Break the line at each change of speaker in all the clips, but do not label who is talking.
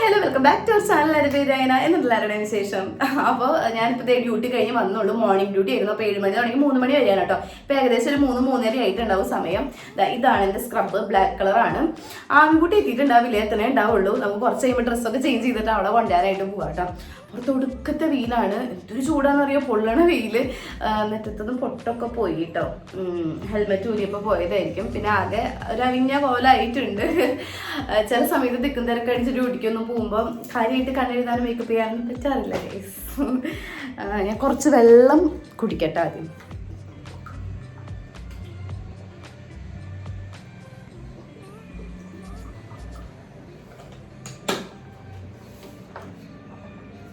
Hello welcome back to our channel. എൻ്റെ പേര് രയന എന്നുള്ളവരുടെയും വിശേഷം. അപ്പോൾ ഞാനിപ്പോൾ ഡ്യൂട്ടി കഴിഞ്ഞ് വന്നുള്ളൂ. മോർണിംഗ് ഡ്യൂട്ടി ആയിരുന്നു. അപ്പോൾ 7 മണി തുടങ്ങി 3 മണി വരെയാണ് കേട്ടോ. ഇപ്പോൾ ഏകദേശം ഒരു 3-3:30 ആയിട്ടുണ്ടാവും സമയം. ഇതാണ് എൻ്റെ സ്ക്രബ്, ബ്ലാക്ക് കളറാണ്. ആൺകുട്ടി എത്തിയിട്ടുണ്ടാവില്ല, എത്തണേ ഉണ്ടാവുള്ളൂ. നമുക്ക് കുറച്ച് കഴിയുമ്പോൾ ഡ്രസ്സൊക്കെ ചേഞ്ച് ചെയ്തിട്ട് അവിടെ കൊണ്ടുവരാനായിട്ട് പോകാം കേട്ടോ. പുറത്ത് ഒടുക്കത്തെ വെയിലാണ്. എന്തൊരു ചൂടാണെന്നറിയോ, പൊള്ളണ വെയിൽ. നെറ്റത്തതും പൊട്ടൊക്കെ പോയി കേട്ടോ. ഹെൽമെറ്റ് ഊരിയപ്പോൾ പോയതായിരിക്കും. പിന്നെ ആകെ ഒരു അവിഞ്ഞ പോലെ ആയിട്ടുണ്ട്. ചില സമയത്ത് തിക്കും തിരക്ക് അടിച്ച് ഡ്യൂട്ടിക്കൊന്നും പോകുമ്പോൾ കാര്യമായിട്ട് കണ്ണെഴുതാനും മേക്കപ്പ് ചെയ്യാനും പറ്റാറില്ല ഗൈസ്. ഞാൻ കുറച്ച് വെള്ളം കുടിക്കട്ടെ ആദ്യം.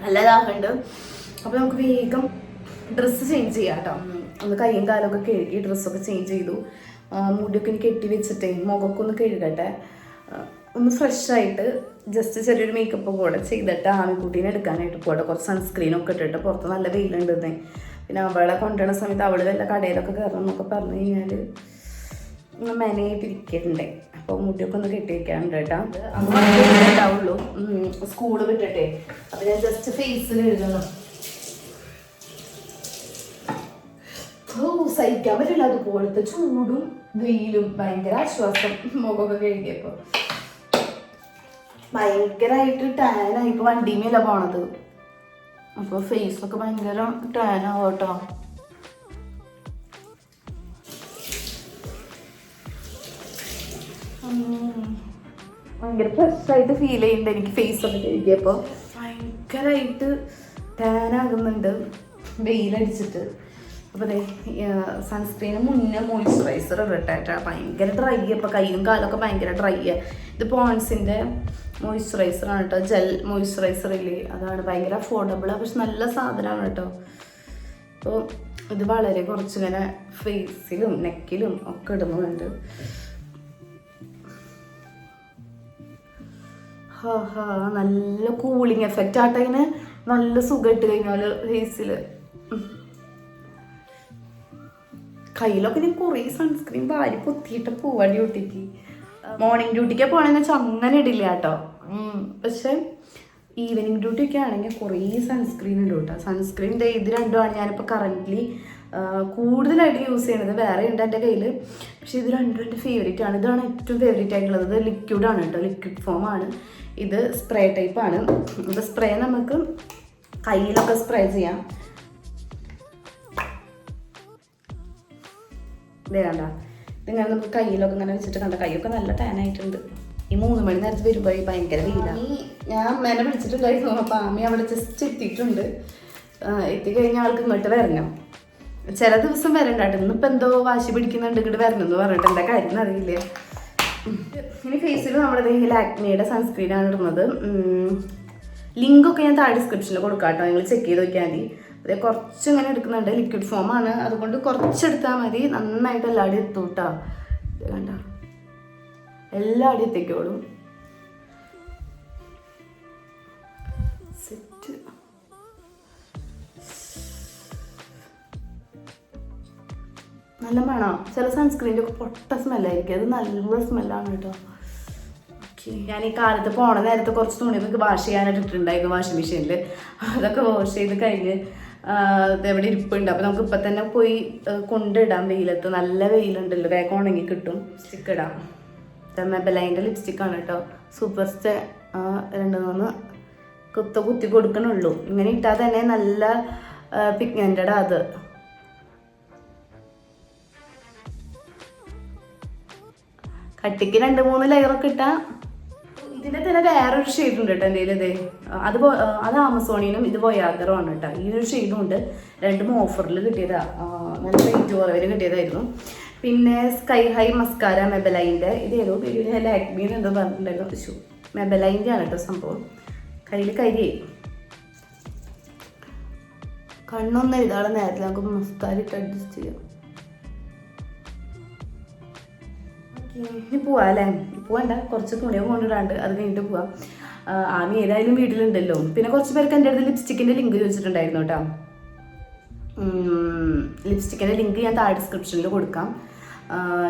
നല്ലതാകുന്നുണ്ട്. അപ്പോൾ നമുക്ക് വേഗം ഡ്രസ്സ് ചേഞ്ച് ചെയ്യാം കേട്ടോ. ഒന്ന് കയ്യും കാലമൊക്കെ കഴുകി ഡ്രസ്സൊക്കെ ചേഞ്ച് ചെയ്തു. മുടിയൊക്കെ ഇനി കെട്ടി വെച്ചിട്ടേ മുഖമൊക്കെ ഒന്ന് കഴുകട്ടെ. ഒന്ന് ഫ്രഷായിട്ട് ജസ്റ്റ് ചെറിയൊരു മേക്കപ്പ് കൂടെ ചെയ്തിട്ട് ആമിക്കുട്ടീനെ എടുക്കാനായിട്ട് പോകട്ടെ. കുറച്ച് സൺസ്ക്രീനൊക്കെ ഇട്ടിട്ട്. പുറത്ത് നല്ല വെയിലുണ്ടെന്നേ. പിന്നെ അവളെ കൊണ്ടുവരുന്ന സമയത്ത് അവൾ വല്ല കടയിലൊക്കെ കയറണം എന്നൊക്കെ പറഞ്ഞു കഴിഞ്ഞാൽ മെനയായിട്ടിരിക്കണ്ടേ. അപ്പോൾ മുടിയൊക്കെ ഒന്ന് കെട്ടി വയ്ക്കാറുണ്ട് കേട്ടോ. ഉണ്ടാവുള്ളൂ സ്കൂള് വിട്ടിട്ടേ. അപ്പോൾ ഞാൻ ജസ്റ്റ് ഫേസിൽ എഴുതണം. സഹിക്കാൻ പറ്റില്ല അതുപോലത്തെ ചൂടും വെയിലും. ഭയങ്കര ആശ്വാസം മുഖമൊക്കെ കഴുകിയപ്പോൾ. ഭയങ്കരമായിട്ട് ടാനായി. ഇപ്പോൾ വണ്ടിമേല പോണത്. അപ്പോൾ ഫേസൊക്കെ ഭയങ്കര ടാനാവും കേട്ടോ. ഭയങ്കര ഫ്രഷായിട്ട് ഫീൽ ചെയ്യുന്നുണ്ട് എനിക്ക് ഫേസൊക്കെ കഴുകിയപ്പോൾ. ഭയങ്കരമായിട്ട് ടാനാകുന്നുണ്ട് വെയിലടിച്ചിട്ട്. അപ്പോൾ അതെ സൺസ്ക്രീന് മുന്നേ മോയ്സ്ചറൈസർ ഇടട്ടെ. ഭയങ്കര ഡ്രൈ. അപ്പോൾ കയ്യും കാലൊക്കെ ഭയങ്കര ഡ്രൈ. ഇത് പോൺസിൻ്റെ മോയ്സ്ചറൈസറാണ് കേട്ടോ. ജെൽ മോയ്സ്ചറൈസർ ഇല്ലേ, അതാണ്. ഭയങ്കര അഫോർഡബിളാണ്, പക്ഷെ നല്ല സാധനമാണ് കേട്ടോ. അപ്പോൾ ഇത് വളരെ കുറച്ചിങ്ങനെ ഫേസിലും നെക്കിലും ഒക്കെ ഇടുന്നുണ്ട്. നല്ല കൂളിങ് എഫക്റ്റ് ആട്ടെ. ഇങ്ങനെ നല്ല സുഖമായിട്ട് കഴിഞ്ഞാൽ ഫേസിൽ. കയ്യിലൊക്കെ ഞാൻ കുറേ സൺസ്ക്രീൻ വാരി പൊത്തിയിട്ട് പോവാൻ ഡ്യൂട്ടിക്ക്. മോർണിംഗ് ഡ്യൂട്ടിക്ക് പോകണമെന്ന് വെച്ചാൽ അങ്ങനെ ഇടില്ല കേട്ടോ. പക്ഷെ ഈവനിങ് ഡ്യൂട്ടിയൊക്കെ ആണെങ്കിൽ കുറേ സൺസ്ക്രീൻ ഉണ്ട് കേട്ടോ. സൺസ്ക്രീൻ ഇത് രണ്ടുമാണ് ഞാനിപ്പോൾ കറൻ്റ്ലി കൂടുതലായിട്ട് യൂസ് ചെയ്യണത്. വേറെ ഉണ്ട് എൻ്റെ കയ്യിൽ, പക്ഷേ ഇത് രണ്ടും എൻ്റെ ഫേവറേറ്റ് ആണ്. ഇതാണ് ഏറ്റവും ഫേവറേറ്റ് ആയിട്ടുള്ളത്. ഇത് ലിക്വിഡാണ് കേട്ടോ, ലിക്വിഡ് ഫോമാണ്. ഇത് സ്പ്രേ ടൈപ്പാണ്. ഇത് സ്പ്രേ നമുക്ക് കയ്യിലൊക്കെ സ്പ്രേ ചെയ്യാം. ഇതേ കണ്ട, ഇതിങ്ങനെ നമുക്ക് കയ്യിലൊക്കെ ഇങ്ങനെ വെച്ചിട്ട് കണ്ട കൈയൊക്കെ നല്ല ടാനായിട്ടുണ്ട്. ഈ 3 മണി നേരത്ത് വരുമ്പോൾ ഭയങ്കര വെയിലാണ്. ഞാൻ അമ്മേനെ വിളിച്ചിട്ടുണ്ടായിരുന്നു. അപ്പോൾ ആമി അവിടെ ജസ്റ്റ് എത്തിയിട്ടുണ്ട്. എത്തിക്കഴിഞ്ഞാൽ ആൾക്ക് ഇങ്ങോട്ട് വരണം. ചില ദിവസം വരണ്ടാട്ടോ. ഇന്നിപ്പോൾ എന്തോ വാശി പിടിക്കുന്നുണ്ട് ഇങ്ങോട്ട് വരണം എന്ന് പറഞ്ഞിട്ട്. എന്താ കാര്യം അറിയില്ല. ഇനി ഫേസിൽ നമ്മുടെ ലാക്മിയുടെ സൺസ്ക്രീനാണ് ഇടുന്നത്. ലിങ്കൊക്കെ ഞാൻ താഴെ ഡിസ്ക്രിപ്ഷനിൽ കൊടുക്കാം കേട്ടോ. നിങ്ങൾ ചെക്ക് ചെയ്ത് നോക്കിയാൽ മതി. അതേ കുറച്ച് ഇങ്ങനെ എടുക്കുന്നുണ്ട്. ലിക്വിഡ് ഫോമാണ്, അതുകൊണ്ട് കുറച്ചെടുത്താൽ മതി. നന്നായിട്ട് എല്ലാവരും എത്തും കേട്ടോ. കണ്ട എല്ലാവരും എത്തിക്കോളും. സെറ്റ്. നല്ല മണം. ചില സൺസ്ക്രീൻ്റെ ഒക്കെ പൊട്ട സ്മെല്ലായിരിക്കും. അത് നല്ല സ്മെല്ലാണ് കേട്ടോ. ഞാൻ ഈ കാലത്ത് പോണ നേരത്തെ കുറച്ച് തുണിയൊക്കെ വാഷ് ചെയ്യാനായിട്ട് ഇട്ടിട്ടുണ്ടായിരുന്നു വാഷിംഗ് മെഷീനിൽ. അതൊക്കെ വാഷ് ചെയ്ത് കഴിഞ്ഞ് ഇതെവിടെ ഇരിപ്പുണ്ട്. അപ്പോൾ നമുക്ക് ഇപ്പം തന്നെ പോയി കൊണ്ടിടാം. വെയിലത്ത് നല്ല വെയിലുണ്ടല്ലോ, വേഗം ഉണങ്ങി കിട്ടും. ലിപ്സ്റ്റിക്ക് ഇടാം. മെബലൈൻ്റെ ലിപ്സ്റ്റിക്കാണ് കേട്ടോ. സൂപ്പർ സ്റ്റേ 2-3 കുത്തി കൊടുക്കണുള്ളൂ. ഇങ്ങനെ ഇട്ടാൽ തന്നെ നല്ല പിഗ്മെൻറ്റഡാണ് അത്. കട്ടിക്ക് 2-3 ലെയറൊക്കെ ഇട്ടാൽ. ഇതിൻ്റെ തന്നെ വേറൊരു ഷെയ്ഡ് ഉണ്ട് കേട്ടോ എൻ്റെ കയ്യിൽ. അത് ആമസോണിനും ഇത് വോയാഗറുമാണ് കേട്ടോ. ഈ ഒരു ഷെയ്ഡും ഉണ്ട്. രണ്ടും ഓഫറിൽ കിട്ടിയതാണ്. നല്ല റേറ്റ് കുറവിന് കിട്ടിയതായിരുന്നു. പിന്നെ സ്കൈ ഹൈ മസ്കാര മെബലൈൻ്റെ. ഇത് ഏതോ വീഡിയോ ലാക്മീൻ എന്തോ പറഞ്ഞിട്ടുണ്ടായിരുന്നു. പക്ഷേ മെബലൈൻ്റെ ആണ് കേട്ടോ സംഭവം. കയ്യിൽ കരിയായി. കണ്ണൊന്നും എഴുതാതെ നേരത്തെ നമുക്ക് മസ്കാര ഇട്ട് അഡ്ജസ്റ്റ് ചെയ്യാം. ഇനി പോവാം അല്ലേ? പോവണ്ട, കുറച്ച് തുണിയൊക്കെ കൊണ്ടിടാണ്ട് അത് കഴിഞ്ഞിട്ട് പോവാം. ആമി ഏതായാലും വീട്ടിലുണ്ടല്ലോ. പിന്നെ കുറച്ച് പേർക്ക് എൻ്റെ അടുത്ത് ലിപ്സ്റ്റിക്കിൻ്റെ ലിങ്ക് ചോദിച്ചിട്ടുണ്ടായിരുന്നു കേട്ടോ. ലിപ്സ്റ്റിക്കിൻ്റെ ലിങ്ക് ഞാൻ താഴെ ഡിസ്ക്രിപ്ഷനിൽ കൊടുക്കാം.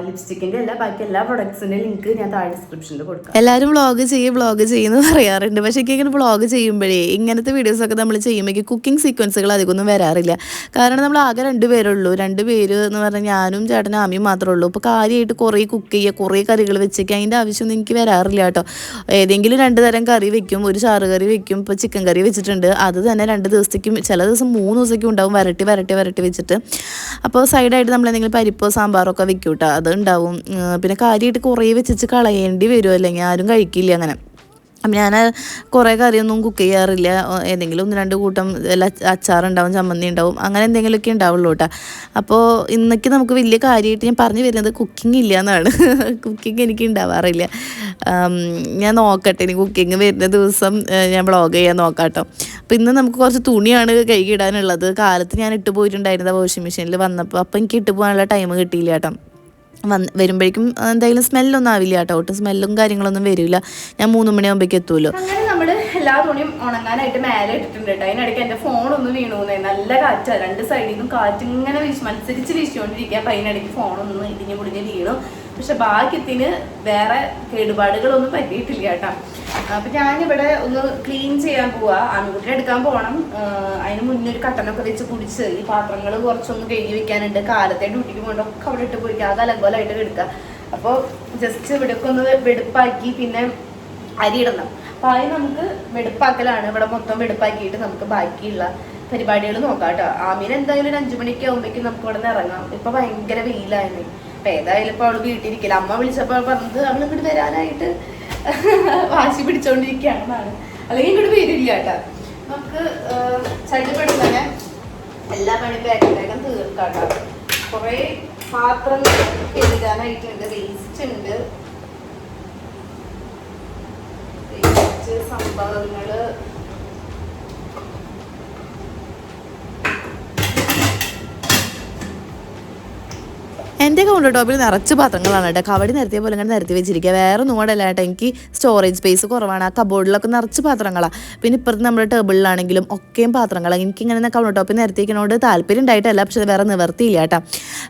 ലിപ്സ്റ്റിക്കിൻ്റെ ബാക്കി എല്ലാ പ്രൊഡക്ട്സിൻ്റെ ലിങ്ക് ഞാൻ താഴെ ഡിസ്ക്രിപ്ഷനിൽ കൊടുക്കാം.
എല്ലാവരും വ്ളോഗ് ചെയ്യുമെന്ന് പറയാറുണ്ട്. പക്ഷേ ഇങ്ങനെ വ്ളോഗ് ചെയ്യുമ്പോഴേ ഇങ്ങനത്തെ വീഡിയോസൊക്കെ നമ്മൾ ചെയ്യുമ്പോൾ കുക്കിംഗ് സീക്വൻസുകൾ അധികമൊന്നും വരാറില്ല. കാരണം നമ്മൾ ആകെ 2 പേരുള്ളൂ. 2 പേര് എന്ന് പറഞ്ഞാൽ ഞാനും ചേട്ടനും ആമിയും മാത്രമേ ഉള്ളൂ. അപ്പോൾ കാര്യമായിട്ട് കുറേ കുക്ക് ചെയ്യുക, കുറേ കറികൾ വെച്ചേക്കുക, അതിൻ്റെ ആവശ്യമൊന്നും എനിക്ക് വരാറില്ല കേട്ടോ. ഏതെങ്കിലും 2 തരം കറി വെക്കും, ഒരു ചാറ് കറി വെക്കും. ഇപ്പോൾ ചിക്കൻ കറി വെച്ചിട്ടുണ്ട്, അത് തന്നെ 2 ദിവസത്തേക്കും ചില ദിവസം 3 ദിവസത്തേക്കും ഉണ്ടാവും വരട്ടി വെച്ചിട്ട്. അപ്പോൾ സൈഡായിട്ട് നമ്മൾ എന്തെങ്കിലും പരിപ്പോ സാമ്പാറോ ഒക്കെ വെക്കും കേട്ടോ, അത് ഉണ്ടാവും. പിന്നെ കാര്യമായിട്ട് കുറേ വെച്ചിട്ട് കളയേണ്ടി വരും, അല്ലെങ്കിൽ ആരും കഴിക്കില്ല അങ്ങനെ. അപ്പം ഞാൻ കുറേ കറിയൊന്നും കുക്ക് ചെയ്യാറില്ല. ഏതെങ്കിലും 1-2 കൂട്ടം അച്ചാറുണ്ടാവും, ചമ്മന്തി ഉണ്ടാവും, അങ്ങനെ എന്തെങ്കിലുമൊക്കെ ഉണ്ടാവുള്ളൂ കേട്ടോ. അപ്പോൾ ഇന്നൊക്കെ നമുക്ക് വലിയ കാര്യമായിട്ട് ഞാൻ പറഞ്ഞു വരുന്നത് കുക്കിംഗ് ഇല്ല എന്നാണ്. കുക്കിംഗ് എനിക്ക് ഉണ്ടാവാറില്ല. ഞാൻ നോക്കട്ടെ, ഇനി കുക്കിംഗ് വരുന്ന ദിവസം ഞാൻ വ്ളോഗ് ചെയ്യാൻ നോക്കാം കേട്ടോ. അപ്പോൾ ഇന്ന് നമുക്ക് കുറച്ച് തുണിയാണ് കഴുകിയിടാനുള്ളത്. കാലത്ത് ഞാൻ ഇട്ട് പോയിട്ടുണ്ടായിരുന്നത് വാഷിംഗ് മെഷീനിൽ വന്നപ്പോൾ, അപ്പോൾ എനിക്ക് ഇട്ട് പോകാനുള്ള ടൈം കിട്ടിയില്ല കേട്ടോ. വരുമ്പോഴേക്കും എന്തായാലും സ്മെല്ലൊന്നും ആവില്ല കേട്ടോ, ഒട്ടും സ്മെല്ലും കാര്യങ്ങളൊന്നും വരില്ല. ഞാൻ 3 മണിയാകുമ്പോഴേക്കും എത്തുമല്ലോ.
അങ്ങനെ നമ്മൾ എല്ലാ തുണിയും ഉണങ്ങാനായിട്ട് മേലെ ഇട്ടിട്ടുണ്ട് കേട്ടോ. അതിനിടയ്ക്ക് എൻ്റെ ഫോണൊന്നും വീണുന്നേ, നല്ല കാറ്റാണ്, 2 സൈഡിൽ നിന്നും കാറ്റ് ഇങ്ങനെ മത്സരിച്ച് വീശിക്കൊണ്ടിരിക്കുക. അപ്പം അതിനിടയ്ക്ക് ഫോണൊന്നും ഇടിഞ്ഞ് പൊടിഞ്ഞ് വീണു. പക്ഷെ ഭാഗ്യത്തിന് വേറെ കേടുപാടുകളൊന്നും പറ്റിയിട്ടില്ല കേട്ടോ. അപ്പം ഞാനിവിടെ ഒന്ന് ക്ലീൻ ചെയ്യാൻ പോവാ, ആൺകുട്ടിനെ എടുക്കാൻ പോകണം. അതിന് മുന്നേ ഒരു കട്ടനൊക്കെ വെച്ച് കുടിച്ച് ഈ പാത്രങ്ങൾ കുറച്ചൊന്ന് കഴുകി വെക്കാനുണ്ട്. കാലത്തെ ഡ്യൂട്ടിക്ക് പോകണ്ടൊക്കെ അവിടെ ഇട്ട് പോയിക്കുക, അത് അലങ്കോലമായിട്ട് എടുക്കുക. അപ്പോൾ ജസ്റ്റ് ഇവിടെയൊക്കെ ഒന്ന് വെടുപ്പാക്കി പിന്നെ അരി ഇടണം. അപ്പോൾ അതിന് നമുക്ക് വെടുപ്പാക്കലാണ്, ഇവിടെ മൊത്തം വെടുപ്പാക്കിയിട്ട് നമുക്ക് ബാക്കിയുള്ള പരിപാടികൾ നോക്കാം കേട്ടോ. ആമീൻ എന്തായാലും ഒരു 5 മണിയൊക്കെ ആകുമ്പോഴേക്കും നമുക്ക് ഇവിടെ നിന്ന് ഇറങ്ങാം. ഇപ്പം ഭയങ്കര വെയിലായിരുന്നു. അപ്പം ഏതായാലും ഇപ്പോൾ അവൾ വീട്ടിലിരിക്കില്ല. അമ്മ വിളിച്ചപ്പോൾ പറഞ്ഞത് അവൾ ഇങ്ങോട്ട് വരാനായിട്ട് വാശി പിടിച്ചോണ്ടിരിക്കുകയാണെന്നാണ്, അല്ലെങ്കിൽ ഇങ്ങോട്ട് വരില്ല കേട്ടോ. നമുക്ക് ചട്ടിപ്പണി തന്നെ എല്ലാ പണി വേഗം തീർക്കാട്ടോ. കുറേ പാത്രങ്ങൾ കഴുകാനായിട്ടുണ്ട്, വേസ്റ്റ് ഉണ്ട്, വേസ്റ്റ് സംഭവങ്ങള്.
എൻ്റെ കൗണ്ടർ ടോപ്പിൽ നിറച്ച് പാത്രങ്ങളാണ് കേട്ടോ. കവടി നിരത്തിയ പോലെ ഇങ്ങനെ നിരത്തി വെച്ചിരിക്കുക. വേറെ ഒന്നുകൂടെയല്ല കേട്ടോ, എനിക്ക് സ്റ്റോറേജ് സ്പേസ് കുറവാണ്. ആ കബോർഡിലൊക്കെ നിറച്ച് പാത്രങ്ങളാണ്. പിന്നെ ഇപ്പുറത്ത് നമ്മുടെ ടേബിളിലാണെങ്കിലും ഒക്കെയും പാത്രങ്ങളാണ്. എനിക്കിങ്ങനെ കൗണ്ടർ ടോപ്പിൽ നിരത്തിക്കുന്നതുകൊണ്ട് താല്പര്യം ഉണ്ടായിട്ടല്ല, പക്ഷെ വേറെ നിവർത്തിയില്ല കേട്ടോ.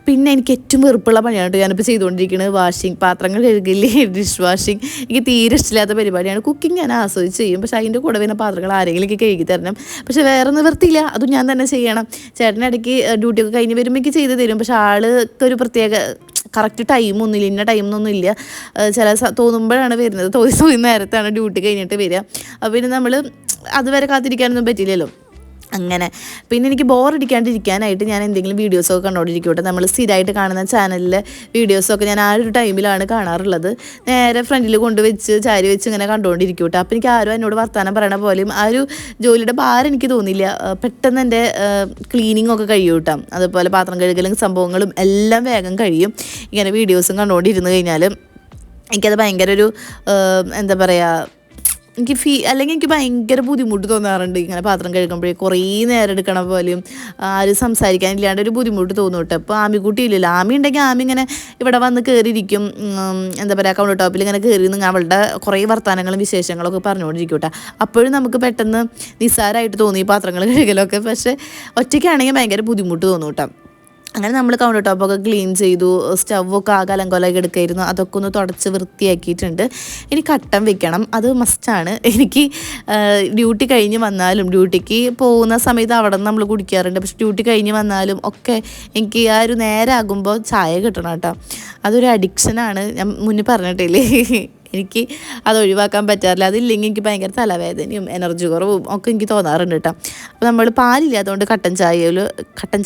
പിന്നെ എനിക്ക് ഏറ്റവും വെറുപ്പുള്ള പണിയാണ് കേട്ടോ ഞാനിപ്പോൾ ചെയ്തുകൊണ്ടിരിക്കുന്നത്. വാഷിംഗ്, പാത്രങ്ങൾ കഴുകില്ലേ, ഡിഷ് വാഷിംഗ്. എനിക്ക് തീരെ ഇഷ്ടമില്ലാത്ത പരിപാടിയാണ്. കുക്കിംഗ് ഞാൻ ആസ്വദിച്ച് ചെയ്യും, പക്ഷേ അതിൻ്റെ കൂടെ പിന്നെ പാത്രങ്ങൾ ആരെങ്കിലും എനിക്ക് കഴുകി തരണം. പക്ഷെ വേറെ നിവർത്തിയില്ല, അതും ഞാൻ തന്നെ ചെയ്യണം. ചേട്ടനിടയ്ക്ക് ഡ്യൂട്ടിയൊക്കെ കഴിഞ്ഞ് വരുമ്പോൾ എനിക്ക് ചെയ്ത് തരും. പക്ഷെ ആൾക്ക് ഒരു പ്രത്യേക കറക്റ്റ് ടൈമൊന്നുമില്ല, ഇന്ന ടൈമൊന്നും ഇല്ല. ചില തോന്നുമ്പോഴാണ് വരുന്നത്, തോന്നി നേരത്താണ് ഡ്യൂട്ടി കഴിഞ്ഞിട്ട് വരിക. അപ്പോൾ പിന്നെ നമ്മൾ അതുവരെ കാത്തിരിക്കാനൊന്നും പറ്റില്ലല്ലോ. അങ്ങനെ പിന്നെ എനിക്ക് ബോറടിക്കാണ്ടിരിക്കാനായിട്ട് ഞാൻ എന്തെങ്കിലും വീഡിയോസൊക്കെ കണ്ടുകൊണ്ടിരിക്കട്ടെ. നമ്മൾ സ്ഥിരമായിട്ട് കാണുന്ന ചാനലിലെ വീഡിയോസൊക്കെ ഞാൻ ആ ഒരു ടൈമിലാണ് കാണാറുള്ളത്. നേരെ ഫ്രണ്ടിൽ കൊണ്ടുവച്ച് ചാരി വെച്ച് ഇങ്ങനെ കണ്ടുകൊണ്ടിരിക്കട്ടെ. അപ്പോൾ എനിക്ക് ആരും എന്നോട് വർത്തമാനം പറയണ പോലെയും ആ ഒരു ജോലിയുടെ ഭാരം എനിക്ക് തോന്നില്ല. പെട്ടെന്ന് എൻ്റെ ക്ലീനിങ് ഒക്കെ കഴിയും കേട്ടോ. അതുപോലെ പാത്രം കഴുകലും സംഭവങ്ങളും എല്ലാം വേഗം കഴിയും ഇങ്ങനെ വീഡിയോസും കണ്ടുകൊണ്ടിരുന്ന് കഴിഞ്ഞാൽ. എനിക്കത് ഭയങ്കര ഒരു എന്താ പറയുക, അല്ലെങ്കിൽ എനിക്ക് ഭയങ്കര ബുദ്ധിമുട്ട് തോന്നാറുണ്ട്. ഇങ്ങനെ പാത്രം കഴുകുമ്പോഴേ കുറേ നേരം എടുക്കണ പോലെയും ആരും സംസാരിക്കാനില്ലാണ്ട് ഒരു ബുദ്ധിമുട്ട് തോന്നും കേട്ടോ. അപ്പോൾ ആമിക്കുട്ടി ഇല്ലല്ലോ. ആമി ഉണ്ടെങ്കിൽ ആമി ഇങ്ങനെ ഇവിടെ വന്ന് കയറിയിരിക്കും, എന്താ പറയുക, കൗണ്ടർ ടോപ്പിൽ ഇങ്ങനെ കയറി നിന്ന് അവളുടെ കുറേ വർത്തമാനങ്ങളും വിശേഷങ്ങളൊക്കെ പറഞ്ഞുകൊണ്ടിരിക്കും കേട്ടോ. അപ്പോഴും നമുക്ക് പെട്ടെന്ന് നിസ്സാരമായിട്ട് തോന്നി ഈ പാത്രങ്ങൾ കഴുകലൊക്കെ. പക്ഷേ ഒറ്റയ്ക്കാണെങ്കിൽ ഭയങ്കര ബുദ്ധിമുട്ട് തോന്നും കേട്ടോ. അങ്ങനെ നമ്മൾ കൗണ്ടർ ടോപ്പൊക്കെ ക്ലീൻ ചെയ്തു. സ്റ്റവൊക്കെ ആകെ അലങ്കോലമൊക്കെ എടുക്കായിരുന്നു, അതൊക്കെ ഒന്ന് തുടച്ച് വൃത്തിയാക്കിയിട്ടുണ്ട്. ഇനി കട്ടൻ വെക്കണം, അത് മസ്റ്റാണ്. എനിക്ക് ഡ്യൂട്ടി കഴിഞ്ഞ് വന്നാലും, ഡ്യൂട്ടിക്ക് പോകുന്ന സമയത്ത് അവിടെ നിന്ന് നമ്മൾ കുടിക്കാറുണ്ട്, പക്ഷെ ഡ്യൂട്ടി കഴിഞ്ഞ് വന്നാലും ഒക്കെ എനിക്ക് ആ ഒരു നേരമാകുമ്പോൾ ചായ കിട്ടണം കേട്ടോ. അതൊരു അഡിക്ഷനാണ്, ഞാൻ മുന്നേ പറഞ്ഞിട്ടില്ലേ. എനിക്ക് അത് ഒഴിവാക്കാൻ പറ്റാറില്ല. അതില്ലെങ്കിൽ എനിക്ക് ഭയങ്കര തലവേദനയും എനർജി കുറവും ഒക്കെ എനിക്ക് തോന്നാറുണ്ട് കേട്ടോ. അപ്പോൾ നമ്മൾ പാലില്ലാത്തതുകൊണ്ട് കട്ടൻ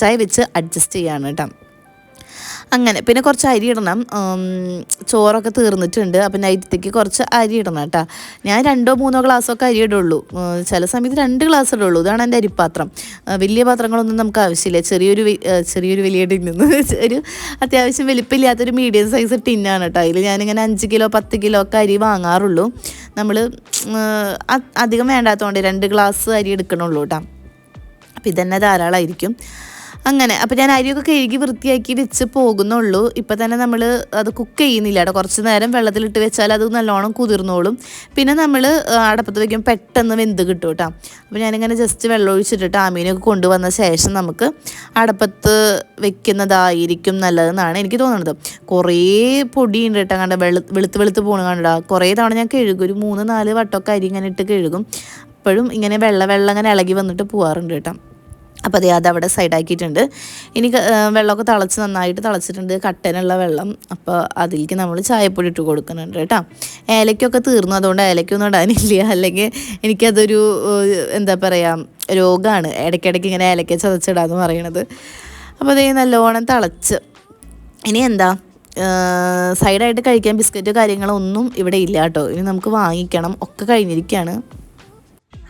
ചായ വെച്ച് അഡ്ജസ്റ്റ് ചെയ്യാണ് കേട്ടോ. അങ്ങനെ പിന്നെ കുറച്ച് അരി ഇടണം. ചോറൊക്കെ തീർന്നിട്ടുണ്ട്, അപ്പം നൈറ്റത്തേക്ക് കുറച്ച് അരി ഇടണം കേട്ടോ. ഞാൻ 2-3 ഗ്ലാസ്സൊക്കെ അരി ഇടുള്ളൂ, ചില സമയത്ത് 2 ഗ്ലാസ് ഇടുള്ളൂ. ഇതാണ് എൻ്റെ അരിപ്പാത്രം. വലിയ പാത്രങ്ങളൊന്നും നമുക്ക് ആവശ്യമില്ല. ചെറിയൊരു വലിയ ടിന്ന്, ഒരു അത്യാവശ്യം വലിപ്പമില്ലാത്തൊരു മീഡിയം സൈസ് ടിന്നാണ് കേട്ടോ. അതിൽ ഞാനിങ്ങനെ 5 കിലോ 10 കിലോ ഒക്കെ അരി വാങ്ങാറുള്ളൂ. നമ്മൾ അധികം വേണ്ടാത്തതുകൊണ്ട് 2 ഗ്ലാസ് അരി എടുക്കണുള്ളൂ കേട്ടോ. അപ്പോൾ ഇതന്നെ ധാരാളമായിരിക്കും. അങ്ങനെ അപ്പോൾ ഞാൻ അരിയൊക്കെ കഴുകി വൃത്തിയാക്കി വെച്ച് പോകുന്നുള്ളൂ. ഇപ്പം തന്നെ നമ്മൾ അത് കുക്ക് ചെയ്യുന്നില്ല കേട്ടോ. കുറച്ച് നേരം വെള്ളത്തിലിട്ട് വെച്ചാൽ അത് നല്ലോണം കുതിർന്നോളും. പിന്നെ നമ്മൾ അടപ്പത്ത് വയ്ക്കുമ്പോൾ പെട്ടെന്ന് വെന്ത് കിട്ടും കേട്ടോ. അപ്പോൾ ഞാനിങ്ങനെ ജസ്റ്റ് വെള്ളം ഒഴിച്ചിട്ടിട്ട് ആമീനൊക്കെ കൊണ്ടുവന്ന ശേഷം നമുക്ക് അടപ്പത്ത് വെക്കുന്നതായിരിക്കും നല്ലതെന്നാണ് എനിക്ക് തോന്നുന്നത്. കുറേ പൊടിയുണ്ട് കേട്ടോ, കണ്ട വെളുത്ത് പോകണം കണ്ടാ. കുറേ തവണ ഞാൻ കഴുകും, ഒരു 3-4 വട്ടമൊക്കെ അരി ഇങ്ങനെ ഇട്ട് കഴുകും. അപ്പോഴും ഇങ്ങനെ വെള്ളം ഇങ്ങനെ ഇളകി വന്നിട്ട് പോകാറുണ്ട് കേട്ടോ. അപ്പോൾ അതവിടെ സൈഡാക്കിയിട്ടുണ്ട്. ഇനി വെള്ളമൊക്കെ നന്നായിട്ട് തിളച്ചിട്ടുണ്ട്, കട്ടനുള്ള വെള്ളം. അപ്പോൾ അതിലേക്ക് നമ്മൾ ചായപ്പൊടി ഇട്ട് കൊടുക്കുന്നുണ്ട് കേട്ടോ. ഏലക്കൊക്കെ തീർന്നു, അതുകൊണ്ട് ഏലക്കൊന്നും ഇടാനില്ല. അല്ലെങ്കിൽ എനിക്കതൊരു എന്താ പറയുക രോഗമാണ്, ഇടയ്ക്കിടയ്ക്ക് ഇങ്ങനെ ഏലക്ക ചതച്ചിടാന്ന് പറയണത്. അപ്പോൾ അതേ നല്ലോണം തിളച്ച്. ഇനി എന്താ സൈഡായിട്ട് കഴിക്കാൻ ബിസ്ക്കറ്റ് കാര്യങ്ങളൊന്നും ഇവിടെ ഇല്ല കേട്ടോ. ഇനി നമുക്ക് വാങ്ങിക്കണം, ഒക്കെ കഴിഞ്ഞിരിക്കുകയാണ്.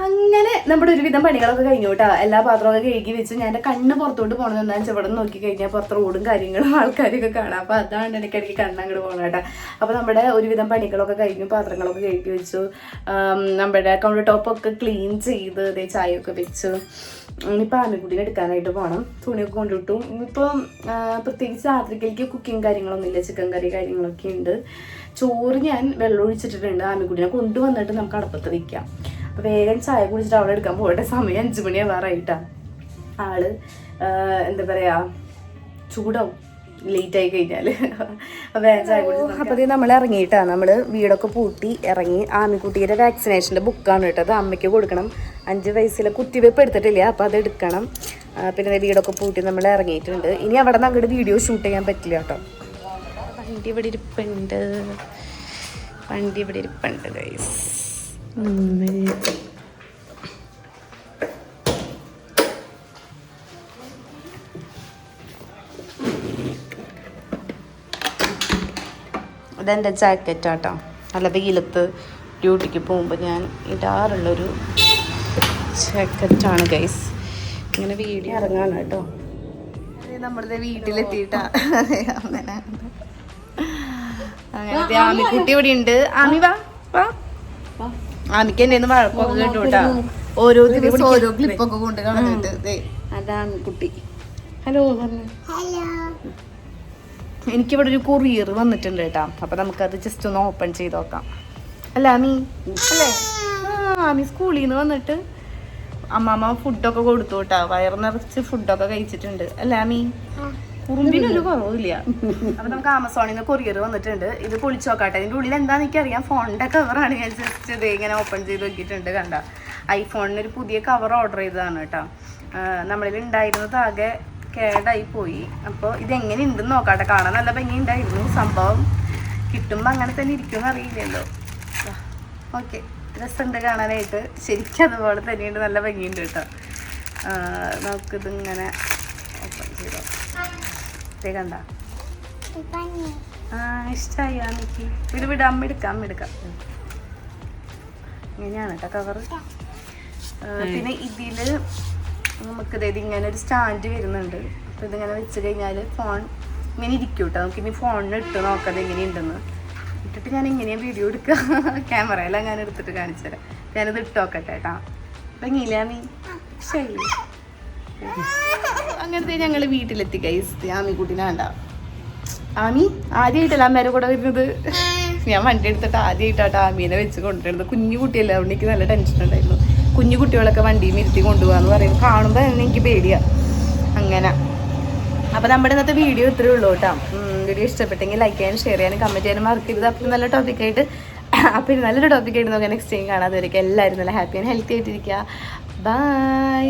അങ്ങനെ നമ്മുടെ ഒരുവിധം പണികളൊക്കെ കഴിഞ്ഞു കേട്ടോ. എല്ലാ പാത്രമൊക്കെ കഴുകി വെച്ചു. ഞാൻ എൻ്റെ കണ്ണ് പുറത്തോട്ട് പോകണമെന്ന് എന്താ വെച്ചാൽ ഇവിടെ നോക്കി കഴിഞ്ഞാൽ പുറത്ത് റോഡും കാര്യങ്ങളും ആൾക്കാരൊക്കെ കാണാം. അപ്പോൾ അതാണ് എനിക്കിടയ്ക്ക് കണ്ണങ്ങോട്ട് പോകണം കേട്ടോ. അപ്പോൾ നമ്മുടെ ഒരുവിധം പണികളൊക്കെ കഴിഞ്ഞു, പാത്രങ്ങളൊക്കെ കഴുകി വെച്ചു, നമ്മുടെ കൗണ്ടർ ടോപ്പൊക്കെ ക്ലീൻ ചെയ്ത് അതേ ചായയൊക്കെ വെച്ചു. ഇനിയിപ്പോൾ ആമിക്കുട്ടീനെ എടുക്കാനായിട്ട് പോകണം. തുണിയൊക്കെ കൊണ്ടുവിട്ടു. ഇനിയിപ്പം പ്രത്യേകിച്ച് രാത്രിക്കലേക്ക് കുക്കിങ് കാര്യങ്ങളൊന്നുമില്ല, ചിക്കൻ കറി കാര്യങ്ങളൊക്കെ ഉണ്ട്. ചോറ് ഞാൻ വെള്ളം ഒഴിച്ചിട്ടിട്ടുണ്ട്. ആമിക്കുട്ടീനെ കൊണ്ടുവന്നിട്ട് നമുക്ക് അടുപ്പത്ത് വയ്ക്കാം. അപ്പോൾ വേഗം ചായ കുടിച്ചിട്ട് അവിടെ എടുക്കാൻ പോകട്ടെ. സമയം 5 മണിയാവാറായിട്ടാണ്. ആള് എന്താ പറയുക ചൂടാവും ലേറ്റായി കഴിഞ്ഞാൽ. അപ്പോൾ വേഗം ചായ കുടിച്ചു. അപ്പോൾ നമ്മൾ ഇറങ്ങിയിട്ടാണ്, നമ്മൾ വീടൊക്കെ പൂട്ടി ഇറങ്ങി. ആമിക്കുട്ടിയുടെ വാക്സിനേഷൻ്റെ ബുക്കാണ് കേട്ടോ, അത് അമ്മയ്ക്ക് കൊടുക്കണം. 5 വയസ്സിലെ കുത്തിവെപ്പ് എടുത്തിട്ടില്ല, അപ്പോൾ അത് എടുക്കണം. പിന്നെ വീടൊക്കെ പൂട്ടി നമ്മൾ ഇറങ്ങിയിട്ടുണ്ട്. ഇനി അവിടെ നിന്ന് അങ്ങോട്ട് വീഡിയോ ഷൂട്ട് ചെയ്യാൻ പറ്റില്ല കേട്ടോ. വണ്ടി ഇവിടെ ഇരിപ്പുണ്ട് ഗൈസ്. ഇതെൻ്റെ ജാക്കറ്റാട്ടോ, നല്ല വെയിലത്ത് ഡ്യൂട്ടിക്ക് പോകുമ്പോൾ ഞാൻ ഇടാറുള്ളൊരു ജാക്കറ്റാണ് ഗൈസ്. ഇങ്ങനെ വീഡിയോ ഇറങ്ങാണ് കേട്ടോ. നമ്മുടെ വീട്ടിലെത്തിയിട്ടാ. അങ്ങനെ ആമിക്കുട്ടി ഇവിടെ ഉണ്ട്. ആമി വാ വാ. ആമിക്ക് എന്നെ വഴക്കൊക്കെ കേട്ടു കേട്ടാ. ഓരോ ദിവസം ഓരോ ക്ലിപ്പൊക്കെ കൊണ്ട് കളഞ്ഞിട്ട്. അതാണ് കുട്ടി. ഹലോ പറഞ്ഞു. എനിക്കിവിടെ ഒരു കൊറിയർ വന്നിട്ടുണ്ട് കേട്ടാ. അപ്പൊ നമുക്കത് ജസ്റ്റ് ഒന്ന് ഓപ്പൺ ചെയ്ത് നോക്കാം. അല്ല ആമി അല്ലേ? ആമി സ്കൂളിൽ നിന്ന് വന്നിട്ട് അമ്മാമ്മ ഫുഡൊക്കെ കൊടുത്തു കേട്ടാ. വയറ് നിറച്ച് ഫുഡൊക്കെ കഴിച്ചിട്ടുണ്ട്. അല്ല ആമി? ഉറുമ്പിനൊരു കുറവില്ല. അപ്പൊ നമുക്ക് ആമസോണിൽ നിന്ന് കൊറിയർ വന്നിട്ടുണ്ട്. ഇത് പൊളിച്ചു നോക്കാട്ടെ. ഇതിൻ്റെ ഉള്ളിൽ എന്താണെന്ന് എനിക്കറിയാം. ഫോണിൻ്റെ കവറാണ്. ഞാൻ ജസ്റ്റ് ഇത് ഇങ്ങനെ ഓപ്പൺ ചെയ്ത് നോക്കിയിട്ടുണ്ട്. കണ്ട ഐഫോണിന് ഒരു പുതിയ കവർ ഓർഡർ ചെയ്തതാണ് കേട്ടോ. നമ്മളിൽ ഉണ്ടായിരുന്നത് ആകെ കേടായി പോയി. അപ്പോൾ ഇതെങ്ങനെ ഉണ്ടെന്ന് നോക്കാട്ടെ. കാണാൻ നല്ല ഭംഗി ഉണ്ടായിരുന്നു. സംഭവം കിട്ടുമ്പോൾ അങ്ങനെ തന്നെ ഇരിക്കുമെന്ന് അറിയില്ലല്ലോ. ഓക്കെ, രസമുണ്ട് കാണാനായിട്ട്. ശരിക്കും അതുപോലെ തന്നെയുണ്ട്, നല്ല ഭംഗിയുണ്ട് കേട്ടോ. നമുക്കിതിങ്ങനെ ഓപ്പൺ ചെയ്തോ. കണ്ട ഇഷ്ടമായി എനിക്ക്. വിട് അമ്മ എടുക്കാം. ഇങ്ങനെയാണ് കേട്ടോ കവറ്. പിന്നെ ഇതിൽ നമുക്കിത് ഇങ്ങനെ ഒരു സ്റ്റാൻഡ് വരുന്നുണ്ട്. അപ്പോൾ ഇതിങ്ങനെ വെച്ച് കഴിഞ്ഞാൽ ഫോൺ ഇങ്ങനെ ഇരിക്കും കേട്ടോ. നമുക്കിനി ഫോണിന് ഇട്ട് നോക്കാം എങ്ങനെയുണ്ടെന്ന്. ഇട്ടിട്ട് ഞാൻ എങ്ങനെയാണ് വീഡിയോ എടുക്കുക, ക്യാമറയെല്ലാം ഞാൻ എടുത്തിട്ട് കാണിച്ചു തരാം. ഞാനിത് ഇട്ട് നോക്കട്ടെ കേട്ടോ. ഭംഗിയില്ല നീ? ശരി. അങ്ങനത്തെ ഞങ്ങൾ വീട്ടിലെത്തി ഗൈസ്. ആമിക്കുട്ടീനെ കണ്ട. ആമി ആദ്യമായിട്ടല്ല അമ്മേരെ കൂടെ വരുന്നത്. ഞാൻ വണ്ടി എടുത്തിട്ട് ആദ്യമായിട്ടാട്ടോ ആമീനെ വെച്ച് കൊണ്ടുവരുന്നത്. കുഞ്ഞു കുട്ടിയല്ല, അതുകൊണ്ട് എനിക്ക് നല്ല ടെൻഷൻ ഉണ്ടായിരുന്നു. കുഞ്ഞു കുട്ടികളൊക്കെ വണ്ടിയിൽ ഇരുത്തി കൊണ്ടുപോകാന്ന് പറയുന്നത് കാണുമ്പോൾ തന്നെ എനിക്ക് പേടിയാണ്. അങ്ങനെ അപ്പോൾ നമ്മുടെ ഇന്നത്തെ വീഡിയോ ഇത്രയേ ഉള്ളൂ കേട്ടോ. വീഡിയോ ഇഷ്ടപ്പെട്ടെങ്കിൽ ലൈക്ക് ചെയ്യാനും ഷെയർ ചെയ്യാനും കമൻറ്റ് ചെയ്യാനും മറക്കരുത്. അപ്പോൾ നല്ല ടോപ്പിക്കായിട്ട് നല്ലൊരു ടോപ്പിക്കായിട്ട് നോക്കാൻ നെക്സ്റ്റ് ടൈം കാണാതെ വരിക. എല്ലാവരും നല്ല ഹാപ്പി ആൻഡ് ഹെൽത്തി ആയിട്ടിരിക്കുക. ബൈ.